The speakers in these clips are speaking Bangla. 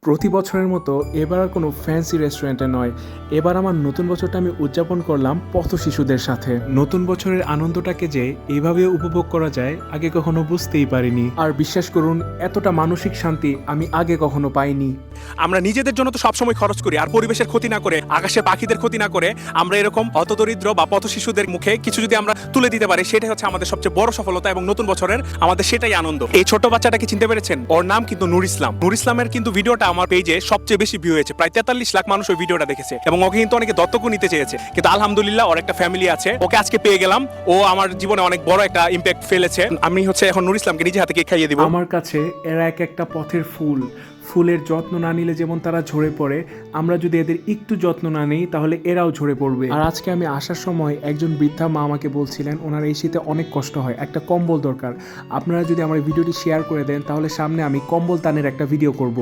প্রতি বছরের মতো এবার আর কোনো ফ্যান্সি রেস্টুরেন্টে নয়, এবার আমার নতুন বছরটা আমি উদযাপন করলাম পথ শিশুদের সাথে। নতুন বছরের আনন্দটাকে যে এইভাবে উপভোগ করা যায় আগে কখনো বুঝতেই পারিনি। আর বিশ্বাস করুন, এতটা মানসিক শান্তি আমি আগে কখনো পাইনি। আমরা নিজেদের জন্য তো সবসময় খরচ করি, আর পরিবেশের ক্ষতি না করে, আকাশে পাখিদের ক্ষতি না করে আমরা এরকম হতদরিদ্র বা পথ শিশুদের মুখে কিছু যদি আমরা তুলে দিতে পারি, সেটাই হচ্ছে আমাদের সবচেয়ে বড় সফলতা। এবং নতুন বছরের আমাদের সেটাই আনন্দ। এই ছোট বাচ্চাটাকে চিনতে পেরেছেন? ওর নাম কিন্তু নূর ইসলাম। নূর ইসলামের কিন্তু ভিডিওটা আমার পেজে সবচেয়ে বেশি ভিউ হয়েছে, প্রায় 43 লাখ মানুষ ওই ভিডিওটা দেখেছে। এবং ওকে কিন্তু অনেকে দত্তকও নিতে চেয়েছে, কিন্তু আলহামদুলিল্লাহ ওর একটা ফ্যামিলি আছে, ওকে আজকে পেয়ে গেলাম। ও আমার জীবনে অনেক বড় একটা ইম্প্যাক্ট ফেলেছে। আমি হচ্ছে এখন নূর ইসলামকে নিজে হাতে কেক খাইয়ে দিব। আমার কাছে এরা এক একটা পথের ফুল। ফুলের যত্ন না নিলে যেমন তারা ঝরে পড়ে, আমরা যদি এদের একটু যত্ন না নিই তাহলে এরাও ঝরে পড়বে। আর আজকে আমি আসার সময় একজন বৃদ্ধা মা আমাকে বলছিলেন ওনার এই শীতে অনেক কষ্ট হয়, একটা কম্বল দরকার। আপনারা যদি আমার ভিডিওটি শেয়ার করে দেন তাহলে সামনে আমি কম্বল দানের একটা ভিডিও করব।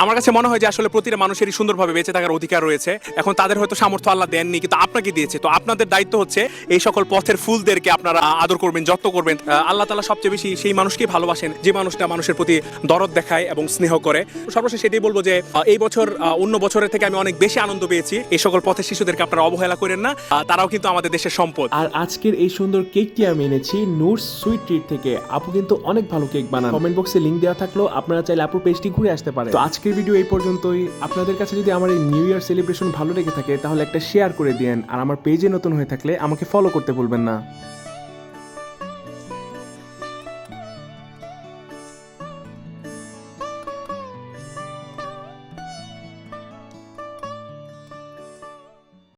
আমার কাছে মনে হয় যে আসলে প্রতিটা মানুষেরই সুন্দরভাবে বেঁচে থাকার অধিকার রয়েছে। এখন তাদের হয়তো সামর্থ্য আল্লাহ দেননি, কিন্তু আপনাকে দিয়েছে। তো আপনাদের দায়িত্ব হচ্ছে এই সকল পথের ফুলদেরকে আপনারা আদর করবেন, যত্ন করবেন। আল্লাহ তাআলা সবচেয়ে বেশি সেই মানুষকেই ভালোবাসেন যে মানুষটা মানুষের প্রতি দরদ দেখায় এবং স্নেহ করে। সর্বশেষ এটাই বলবো যে এই বছর অন্য বছরের থেকে আমি অনেক বেশি আনন্দ পেয়েছি। এই সকল পথের শিশুদেরকে আপনারা অবহেলা করেন না, তারাও কিন্তু আমাদের দেশের সম্পদ। আর আজকের এই সুন্দর কেকটি আমি এনেছি নূর সুইট ট্রিট থেকে। আপু কিন্তু অনেক ভালো কেক বানান। কমেন্ট বক্সে লিংক দেওয়া থাকলো, আপনারা চাইলে আপুর পেজটি ঘুরে আসতে পারেন। তো আজকের ভিডিও এই পর্যন্তই। আপনাদের কাছে যদি আমার এই নিউ ইয়ার সেলিব্রেশন ভালো লেগে থাকে তাহলে একটা শেয়ার করে দিয়েন, আর আমার পেজে নতুন হয়ে থাকলে আমাকে ফলো করতে ভুলবেন না।